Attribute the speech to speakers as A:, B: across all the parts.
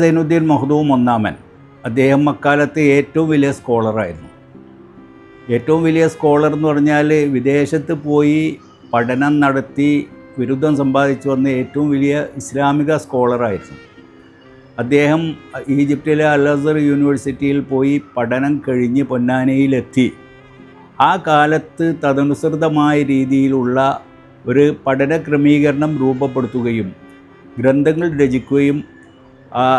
A: സൈനുദ്ദീൻ മഖ്ദൂം ഒന്നാമൻ അദ്ദേഹം അക്കാലത്ത് ഏറ്റവും വലിയ സ്കോളറായിരുന്നു. ഏറ്റവും വലിയ സ്കോളർ എന്ന് പറഞ്ഞാൽ വിദേശത്ത് പോയി പഠനം നടത്തി ബിരുദം സമ്പാദിച്ചു വന്ന ഏറ്റവും വലിയ ഇസ്ലാമിക സ്കോളറായിരുന്നു അദ്ദേഹം. ഈജിപ്തിലെ അൽ അസ്ഹർ യൂണിവേഴ്സിറ്റിയിൽ പോയി പഠനം കഴിഞ്ഞ് പൊന്നാനിയിലെത്തി. ആ കാലത്ത് തദനുസൃതമായ രീതിയിലുള്ള ഒരു പഠന ക്രമീകരണം രൂപപ്പെടുത്തുകയും ഗ്രന്ഥങ്ങൾ രചിക്കുകയും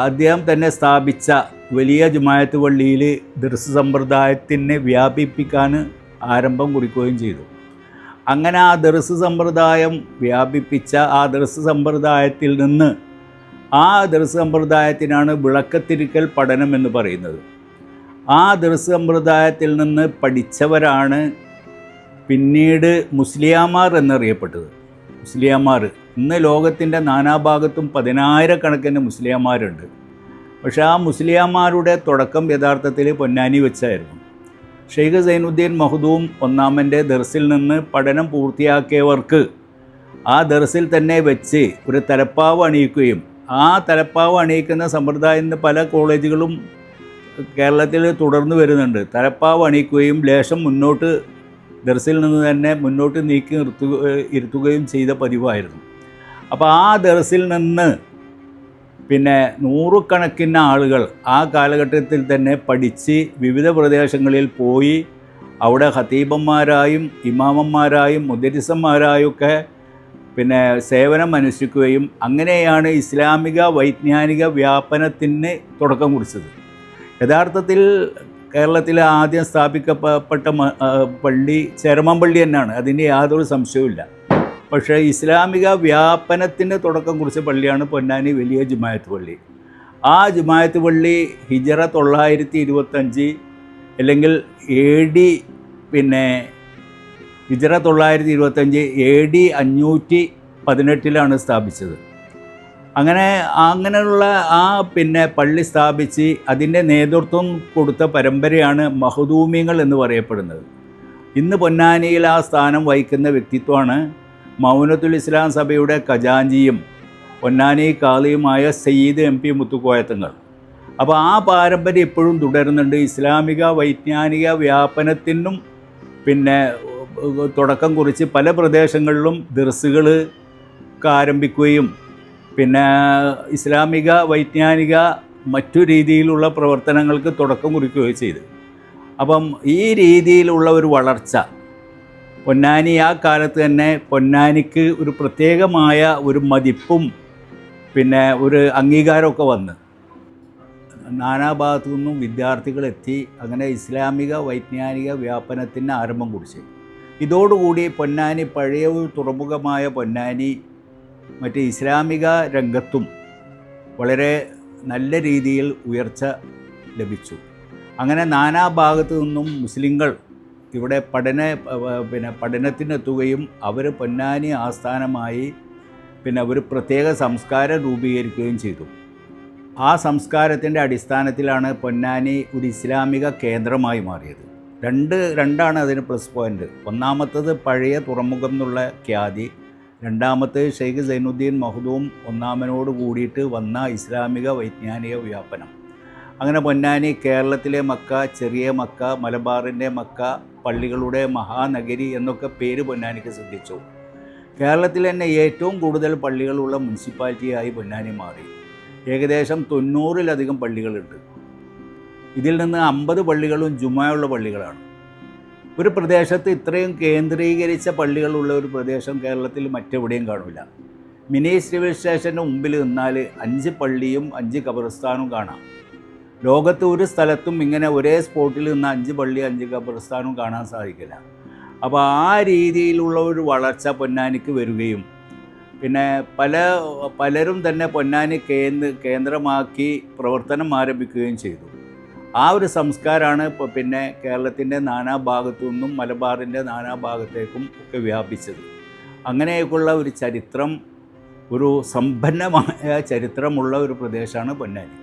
A: അദ്ദേഹം തന്നെ സ്ഥാപിച്ച വലിയ ജുമാഅത്ത് പള്ളിയിൽ ദർസ് സമ്പ്രദായത്തിനെ വ്യാപിപ്പിക്കാൻ ആരംഭം കുറിക്കുകയും ചെയ്തു. അങ്ങനെ ആ ദർസ് സമ്പ്രദായം വ്യാപിപ്പിച്ച ആ ദർസ് സമ്പ്രദായത്തിൽ നിന്ന് ആ ദർസ് സമ്പ്രദായത്തിനാണ് വിളക്കത്തിരിക്കൽ പഠനം എന്ന് പറയുന്നത്. ആ ദർസ് സമ്പ്രദായത്തിൽ നിന്ന് പഠിച്ചവരാണ് പിന്നീട് മുസ്ലിയാമാർ എന്നറിയപ്പെട്ടത്. മുസ്ലിയാമാർ ഇന്ന് ലോകത്തിൻ്റെ നാനാഭാഗത്തും 10,000-കണക്കിന് മുസ്ലിയാമാരുണ്ട്. പക്ഷേ ആ മുസ്ലിയാമാരുടെ തുടക്കം യഥാർത്ഥത്തിൽ പൊന്നാനി വെച്ചായിരുന്നു. ഷെയ്ഖ് സൈനുദ്ദീൻ മഖ്ദൂം ഒന്നാമൻ്റെ ദർസിൽ നിന്ന് പഠനം പൂർത്തിയാക്കിയവർക്ക് ആ ദർസിൽ തന്നെ വെച്ച് ഒരു തലപ്പാവ് അണിയിക്കുകയും ആ തലപ്പാവ് അണിയിക്കുന്ന സമ്പ്രദായം ഇന്ന് പല കോളേജുകളും കേരളത്തിൽ തുടർന്ന് വരുന്നുണ്ട്. തലപ്പാവ് അണിയിക്കുകയും ലേശം മുന്നോട്ട് ദർസിൽ നിന്ന് തന്നെ മുന്നോട്ട് നീക്കി ഇരുത്തുകയും ചെയ്ത പതിവായിരുന്നു. അപ്പോൾ ആ ദർസിൽ നിന്ന് പിന്നെ നൂറുകണക്കിന് ആളുകൾ ആ കാലഘട്ടത്തിൽ തന്നെ പഠിച്ച് വിവിധ പ്രദേശങ്ങളിൽ പോയി അവിടെ ഖതീബന്മാരായും ഇമാമന്മാരായും മുദരിസന്മാരായൊക്കെ പിന്നെ സേവനം അനുഷ്ഠിക്കുകയും അങ്ങനെയാണ് ഇസ്ലാമിക വൈജ്ഞാനിക വ്യാപനത്തിന് തുടക്കം കുറിച്ചത്. യഥാർത്ഥത്തിൽ കേരളത്തിലെ ആദ്യം സ്ഥാപിക്കപ്പെട്ട പള്ളി ചേരമാൻ പള്ളി തന്നെയാണ്, അതിന് യാതൊരു സംശയവുമില്ല. പക്ഷേ ഇസ്ലാമിക വ്യാപനത്തിന് തുടക്കം കുറിച്ച പള്ളിയാണ് പൊന്നാനി വലിയ ജുമാഅത്ത് പള്ളി. ആ ജുമാഅത്ത് പള്ളി ഹിജറ 925 അല്ലെങ്കിൽ AD പിന്നെ ഹിജറ 925 AD 518 സ്ഥാപിച്ചത്. അങ്ങനെയുള്ള ആ പിന്നെ പള്ളി സ്ഥാപിച്ച് അതിൻ്റെ നേതൃത്വം കൊടുത്ത പരമ്പരയാണ് മഖ്ദൂമിങ്ങൾ എന്ന് പറയപ്പെടുന്നത്. ഇന്ന് പൊന്നാനിയിൽ ആ സ്ഥാനം വഹിക്കുന്ന വ്യക്തിത്വമാണ് മൗനത്തുൽ ഇസ്ലാം സഭയുടെ ഖജാൻജിയും പൊന്നാനി കാളിയുമായ സയ്യിദ് MP മുത്തുക്കോയത്തങ്ങൾ. അപ്പോൾ ആ പാരമ്പര്യം ഇപ്പോഴും തുടരുന്നുണ്ട്. ഇസ്ലാമിക വൈജ്ഞാനിക വ്യാപനത്തിനും പിന്നെ തുടക്കം കുറിച്ച് പല പ്രദേശങ്ങളിലും ദർസുകൾ ആരംഭിക്കുകയും പിന്നെ ഇസ്ലാമിക വൈജ്ഞാനിക മറ്റു രീതിയിലുള്ള പ്രവർത്തനങ്ങൾക്ക് തുടക്കം കുറിക്കുകയും ചെയ്തു. അപ്പം ഈ രീതിയിലുള്ള ഒരു വളർച്ച പൊന്നാനി ആ കാലത്ത് തന്നെ പൊന്നാനിക്ക് ഒരു പ്രത്യേകമായ ഒരു മതിപ്പും പിന്നെ ഒരു അംഗീകാരമൊക്കെ വന്ന് നാനാഭാഗത്തു നിന്നും വിദ്യാർത്ഥികളെത്തി. അങ്ങനെ ഇസ്ലാമിക വൈജ്ഞാനിക വ്യാപനത്തിന് ആരംഭം കുറിച്ചു. ഇതോടുകൂടി പൊന്നാനി പഴയ ഒരു തുറമുഖമായ പൊന്നാനി മറ്റ് ഇസ്ലാമിക രംഗത്തും വളരെ നല്ല രീതിയിൽ ഉയർച്ച ലഭിച്ചു. അങ്ങനെ നാനാഭാഗത്തു നിന്നും മുസ്ലിങ്ങൾ ഇവിടെ പഠനത്തിനെത്തുകയും അവർ പൊന്നാനി ആസ്ഥാനമായി പിന്നെ ഒരു പ്രത്യേക സംസ്കാരം രൂപീകരിക്കുകയും ചെയ്തു. ആ സംസ്കാരത്തിൻ്റെ അടിസ്ഥാനത്തിലാണ് പൊന്നാനി ഒരു ഇസ്ലാമിക കേന്ദ്രമായി മാറിയത്. രണ്ടാണ് അതിന് പ്ലസ് പോയിൻ്റ്. ഒന്നാമത്തത് പഴയ തുറമുഖം എന്നുള്ള ഖ്യാതി, രണ്ടാമത്തേത് ഷെയ്ഖ് സൈനുദ്ദീൻ മഖ്ദൂം ഒന്നാമനോട് കൂടിയിട്ട് വന്ന ഇസ്ലാമിക വൈജ്ഞാനിക വ്യാപനം. അങ്ങനെ പൊന്നാനി കേരളത്തിലെ മക്ക, ചെറിയ മക്ക, മലബാറിൻ്റെ മക്ക, പള്ളികളുടെ മഹാനഗരി എന്നൊക്കെ പേര് പൊന്നാനിക്ക് സിദ്ധിച്ചു. കേരളത്തിൽ തന്നെ ഏറ്റവും കൂടുതൽ പള്ളികളുള്ള മുനിസിപ്പാലിറ്റിയായി പൊന്നാനി മാറി. ഏകദേശം 90-ലധികം പള്ളികളുണ്ട്. ഇതിൽ നിന്ന് 50 പള്ളികളും ജുമായുള്ള പള്ളികളാണ്. ഒരു പ്രദേശത്ത് ഇത്രയും കേന്ദ്രീകരിച്ച പള്ളികളുള്ള ഒരു പ്രദേശം കേരളത്തിൽ മറ്റെവിടെയും കാണില്ല. മിനി സിവിൽ സ്റ്റേഷൻ്റെ മുമ്പിൽ നിന്നാൽ 5 പള്ളിയും 5 ഖബർസ്ഥാനും കാണാം. ലോകത്ത് ഒരു സ്ഥലത്തും ഇങ്ങനെ ഒരേ സ്പോട്ടിൽ നിന്ന് 5 പള്ളി 5 ഖബർസ്ഥാനും കാണാൻ സാധിക്കില്ല. അപ്പോൾ ആ രീതിയിലുള്ള ഒരു വളർച്ച പൊന്നാനിക്ക് വരികയും പിന്നെ പലരും തന്നെ പൊന്നാനി കേന്ദ്രമാക്കി പ്രവർത്തനം ആരംഭിക്കുകയും ചെയ്തു. ആ ഒരു സംസ്കാരമാണ് ഇപ്പോൾ പിന്നെ കേരളത്തിൻ്റെ നാനാഭാഗത്തു നിന്നും മലബാറിൻ്റെ നാനാഭാഗത്തേക്കും ഒക്കെ വ്യാപിച്ചത്. അങ്ങനെയൊക്കെയുള്ള ഒരു ചരിത്രം, ഒരു സമ്പന്നമായ ചരിത്രമുള്ള ഒരു പ്രദേശമാണ് പൊന്നാനി.